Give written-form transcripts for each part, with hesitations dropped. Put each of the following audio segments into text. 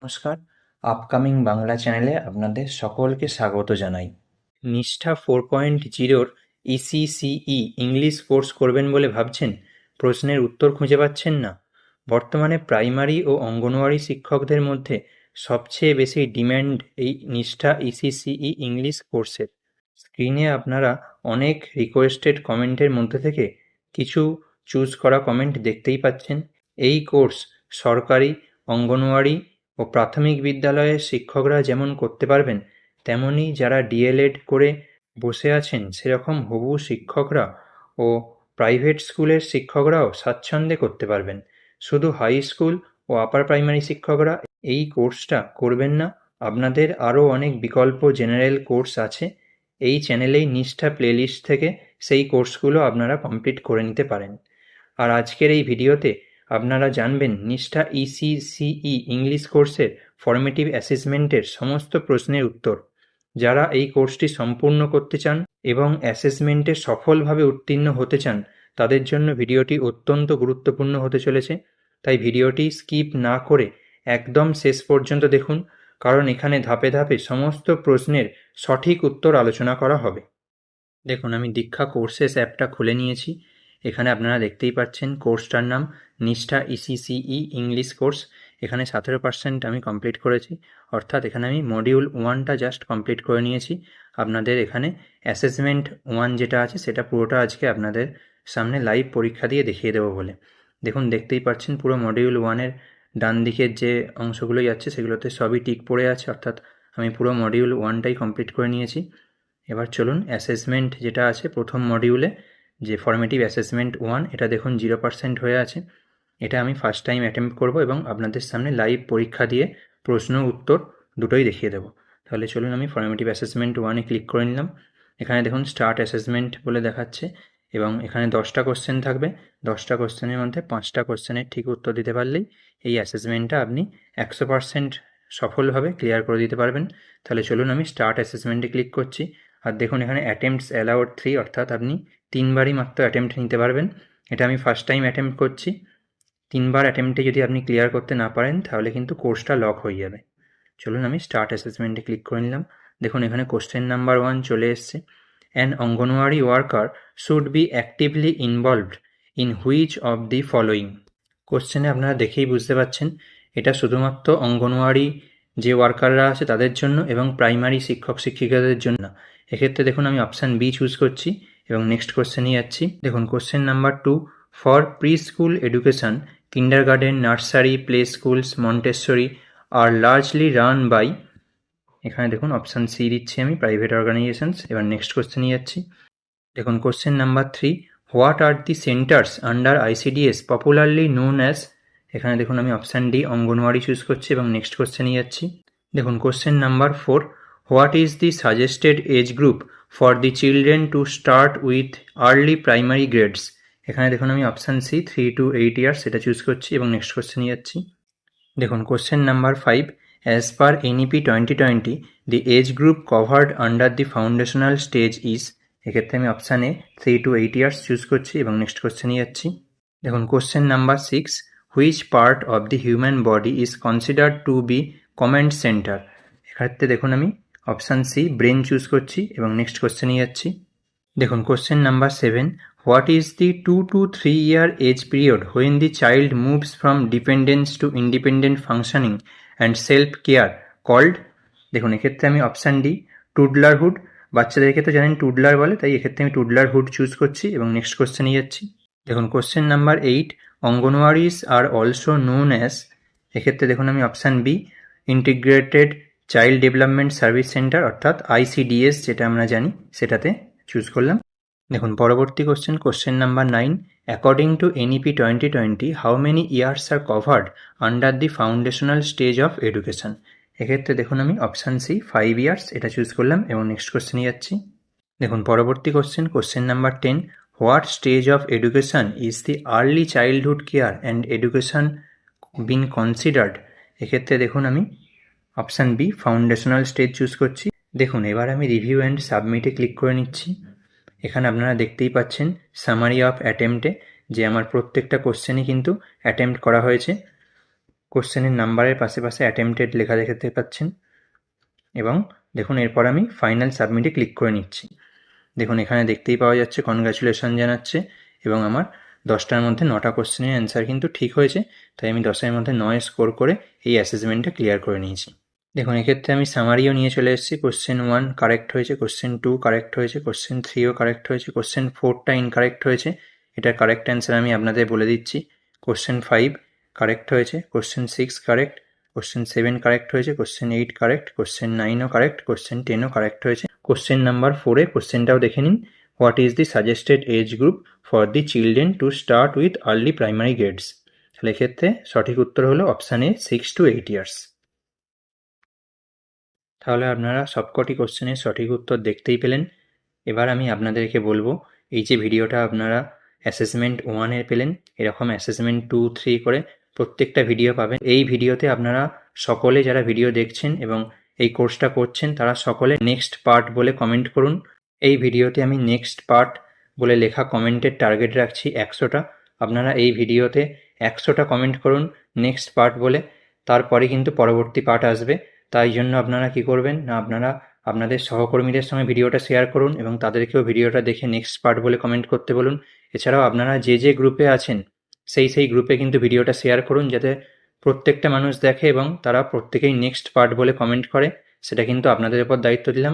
নমস্কার, আপকামিং বাংলা চ্যানেলে আপনাদের সকলকে স্বাগত জানাই। নিষ্ঠা 4.0-র ইসিসিই ইংলিশ কোর্স করবেন বলে ভাবছেন, প্রশ্নের উত্তর খুঁজে পাচ্ছেন না? বর্তমানে প্রাইমারি ও অঙ্গনওয়াড়ি শিক্ষকদের মধ্যে সবচেয়ে বেশি ডিম্যান্ড এই নিষ্ঠা ইসিসিই ইংলিশ কোর্সের। স্ক্রিনে আপনারা অনেক রিকোয়েস্টেড কমেন্টের মধ্যে থেকে কিছু চুজ করা কমেন্ট দেখতেই পাচ্ছেন। এই কোর্স সরকারি, অঙ্গনওয়াড়ি ও প্রাথমিক বিদ্যালয়ের শিক্ষকরা যেমন করতে পারবেন, তেমনই যারা ডিএলএড করে বসে আছেন সেরকম হবু শিক্ষকরা ও প্রাইভেট স্কুলের শিক্ষকরাও স্বাচ্ছন্দ্যে করতে পারবেন। শুধু হাই স্কুল ও আপার প্রাইমারি শিক্ষকরা এই কোর্সটা করবেন না, আপনাদের আরও অনেক বিকল্প জেনারেল কোর্স আছে। এই চ্যানেলেই নিষ্ঠা প্লেলিস্ট থেকে সেই কোর্সগুলো আপনারা কমপ্লিট করে নিতে পারেন। আর আজকের এই ভিডিওতে আপনারা জানবেন নিষ্ঠা ইসিসিই ইংলিশ কোর্সের ফর্মেটিভ অ্যাসেসমেন্টের সমস্ত প্রশ্নের উত্তর। যারা এই কোর্সটি সম্পূর্ণ করতে চান এবং অ্যাসেসমেন্টে সফলভাবে উত্তীর্ণ হতে চান, তাদের জন্য ভিডিওটি অত্যন্ত গুরুত্বপূর্ণ হতে চলেছে। তাই ভিডিওটি স্কিপ না করে একদম শেষ পর্যন্ত দেখুন, কারণ এখানে ধাপে ধাপে সমস্ত প্রশ্নের সঠিক উত্তর আলোচনা করা হবে। দেখুন, আমি দীক্ষা কোর্সেস অ্যাপটা খুলে নিয়েছি। এখানে আপনারা দেখতেই পাচ্ছেন কোর্সটার নাম নিষ্ঠা ইসিসিই ইংলিশ কোর্স। এখানে 17% আমি কমপ্লিট করেছি, অর্থাৎ এখানে আমি মডিউল 1টা জাস্ট কমপ্লিট করে নিয়েছি। আপনাদের এখানে অ্যাসেসমেন্ট 1 যেটা আছে সেটা পুরোটা আজকে আপনাদের সামনে লাইভ পরীক্ষা দিয়ে দেখিয়ে দেবো বলে। দেখুন, দেখতেই পাচ্ছেন পুরো মডিউল 1-এর ডান দিকের যে অংশগুলো যাচ্ছে সেগুলোতে সবই টিক পড়ে আছে, অর্থাৎ আমি পুরো মডিউল 1টাই কমপ্লিট করে নিয়েছি। এবার চলুন অ্যাসেসমেন্ট যেটা আছে প্রথম মডিউলে, যে ফর্মেটিভ অ্যাসেসমেন্ট 1, এটা দেখুন 0% হয়ে আছে। এটা আমি ফার্স্ট টাইম অ্যাটেম্প্ট করব এবং আপনাদের সামনে লাইভ পরীক্ষা দিয়ে প্রশ্ন উত্তর দুটোই দেখিয়ে দেবো। তাহলে চলুন আমি ফর্মেটিভ অ্যাসেসমেন্ট 1-এ ক্লিক করে নিলাম। এখানে দেখুন স্টার্ট অ্যাসেসমেন্ট বলে দেখাচ্ছে এবং এখানে 10টা কোশ্চেন থাকবে। 10টা কোশ্চেনের মধ্যে 5টা কোশ্চেনের ঠিক উত্তর দিতে পারলেই এই অ্যাসেসমেন্টটা আপনি 100% সফলভাবে ক্লিয়ার করে দিতে পারবেন। তাহলে চলুন আমি স্টার্ট অ্যাসেসমেন্টে ক্লিক করছি। আর দেখুন এখানে অ্যাটেম্পটস অ্যালাউড 3, অর্থাৎ আপনি 3বারই মাত্র অ্যাটেম্প্ট নিতে পারবেন। এটা আমি ফার্স্ট টাইম অ্যাটেম্প্ট করছি। 3বার অ্যাটেম্প্টে যদি আপনি ক্লিয়ার করতে না পারেন তাহলে কিন্তু কোর্সটা লক হয়ে যাবে। চলুন আমি স্টার্ট অ্যাসেসমেন্টে ক্লিক করে নিলাম। দেখুন এখানে কোশ্চেন নাম্বার 1 চলে এসছে। An anganwadi worker should be actively involved in which of the following. কোশ্চেনে আপনারা দেখেই বুঝতে পারছেন এটা শুধুমাত্র অঙ্গনওয়াড়ি যে ওয়ার্কাররা আছে তাদের জন্য এবং প্রাইমারি শিক্ষক শিক্ষিকাদের জন্য। এক্ষেত্রে দেখুন আমি অপশান বি চুজ করছি এবং নেক্সট কোশ্চেনে যাচ্ছি। দেখুন question number 2, for pre school education kindergarten, nursery, play schools, Montessori are largely run by, এখানে দেখুন অপশান সি দিচ্ছি আমি, প্রাইভেট অর্গানাইজেশনস। এবার নেক্সট কোশ্চেনে যাচ্ছি। দেখুন question number 3, what are the centres under ICDS popularly known as, এখানে দেখুন আমি অপশান ডি অঙ্গনওয়াড়ি চুজ করছি এবং নেক্সট কোশ্চেনে যাচ্ছি। দেখুন question number 4, what is the suggested age group for the children to start with early primary grades, এখানে দেখুন আমি অপশান সি 3 to 8 ইয়ার্স এটা চুজ করছি এবং নেক্সট কোশ্চেনে যাচ্ছি। দেখুন question number 5, as per NEP 2020 the age group covered under the foundational stage is, এক্ষেত্রে আমি option A 3 to 8 years choose করছি এবং নেক্সট কোশ্চেনে যাচ্ছি। দেখুন question number 6, which part of the human body is considered to be command centre, এক্ষেত্রে দেখুন আমি অপশান সি ব্রেন চুজ করছি এবং নেক্সট কোশ্চেনে যাচ্ছি। দেখুন question number 7, what is the 2 to 3 year age period when the child moves from dependence to independent functioning and self care called, দেখুন এক্ষেত্রে আমি অপশান ডি টুডলারহুড, বাচ্চাদের ক্ষেত্রে জানেন টুডলার বলে, তাই এক্ষেত্রে আমি টুডলারহুড চুজ করছি এবং নেক্সট কোশ্চেনে যাচ্ছি। দেখুন question number 8, anganwadis are also known as, এক্ষেত্রে দেখুন আমি option B integrated child development service centre, অর্থাৎ আইসিডিএস যেটা আমরা জানি সেটাতে চুজ করলাম। দেখুন পরবর্তী question, question number 9, according to NEP 2020 how many years are covered under the foundational stage of education, এক্ষেত্রে দেখুন আমি অপশান সি 5 ইয়ার্স এটা চুজ করলাম এবং নেক্সট কোশ্চেনে যাচ্ছি। দেখুন পরবর্তী question, question number 10, what stage of education is the early childhood care and education been considered, এক্ষেত্রে দেখুন আমি option B foundational stage choose করছি। দেখুন এবার আমি রিভিউ অ্যান্ড সাবমিটে ক্লিক করে নিচ্ছি। এখানে আপনারা দেখতেই পাচ্ছেন সামারি অফ অ্যাটেম্পটে যে আমার প্রত্যেকটা কোশ্চেনই কিন্তু অ্যাটেম্প্ট করা হয়েছে। কোশ্চেনের নাম্বারের পাশে পাশে অ্যাটেম্পটেড লেখা দেখতে পাচ্ছেন। এবং দেখুন এরপর আমি ফাইনাল সাবমিটে ক্লিক করে নিচ্ছি। দেখুন এখানে দেখতেই পাওয়া যাচ্ছে কনগ্র্যাচুলেশন জানাচ্ছে, এবং আমার 10টার মধ্যে 9টা কোশ্চেনের অ্যান্সার কিন্তু ঠিক হয়েছে, তাই আমি 10এর মধ্যে 9 স্কোর করে এই অ্যাসেসমেন্টটা ক্লিয়ার করে নিয়েছি। দেখুন এক্ষেত্রে আমি সামারিও নিয়ে চলে এসেছি। কোশ্চেন 1 কারেক্ট হয়েছে, কোশ্চেন 2 কারেক্ট হয়েছে, কোশ্চেন 3ও কারেক্ট হয়েছে, কোশ্চেন 4টা ইনকারেক্ট হয়েছে। এটার কারেক্ট অ্যান্সার আমি আপনাদের বলে দিচ্ছি। কোশ্চেন 5 কারেক্ট হয়েছে, কোশ্চেন 6 কারেক্ট, কোশ্চেন 7 কারেক্ট হয়েছে, কোশ্চেন 8 কারেক্ট, কোশ্চেন 9ও কারেক্ট, কোশ্চেন 10ও কারেক্ট হয়েছে। কোশ্চেন নাম্বার 4-এ কোশ্চেনটাও দেখে নিন। What is the suggested age group for the children to start with early primary grades? তাহলে এক্ষেত্রে সঠিক উত্তর হলো অপশান এ 6 to 8 ইয়ার্স। তাহলে আপনারা সবকটি কোশ্চেনের সঠিক উত্তর দেখতেই পেলেন। এবার আমি আপনাদেরকে বলবো, এই যে ভিডিওটা আপনারা অ্যাসেসমেন্ট 1-এর পেলেন, এরকম অ্যাসেসমেন্ট 2, 3 করে প্রত্যেকটা ভিডিও পাবেন। এই ভিডিওতে আপনারা সকলে যারা ভিডিও দেখছেন এবং এই কোর্সটা করছেন তারা সকলে নেক্সট পার্ট বলে কমেন্ট করুন। এই ভিডিওতে আমি নেক্সট পার্ট বলে লেখা কমেন্টের টার্গেট রাখছি 100টা। আপনারা এই ভিডিওতে 100টা কমেন্ট করুন নেক্সট পার্ট বলে, তারপরে কিন্তু পরবর্তী পার্ট আসবে। তাই জন্য আপনারা কি করবেন না, আপনারা আপনাদের সহকর্মীদের সঙ্গে ভিডিওটা শেয়ার করুন এবং তাদেরকেও ভিডিওটা দেখে নেক্সট পার্ট বলে কমেন্ট করতে বলুন। এছাড়াও আপনারা যে যে গ্রুপে আছেন সেই গ্রুপে কিন্তু ভিডিওটা শেয়ার করুন, যাতে প্রত্যেকটা মানুষ দেখে এবং তারা প্রত্যেকেই নেক্সট পার্ট বলে কমেন্ট করে। সেটা কিন্তু আপনাদের উপর দায়িত্ব দিলাম।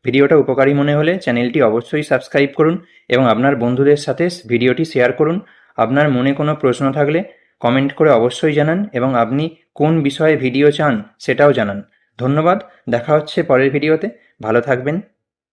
ভিডিওটা উপকারী মনে হলে চ্যানেলটি অবশ্যই সাবস্ক্রাইব করুন এবং আপনার বন্ধুদের সাথে ভিডিওটি শেয়ার করুন। আপনার মনে কোনো প্রশ্ন থাকলে কমেন্ট করে অবশ্যই জানান এবং আপনি কোন বিষয়ে ভিডিও চান সেটাও জানান। ধন্যবাদ। দেখা হচ্ছে পরের ভিডিওতে। ভালো থাকবেন।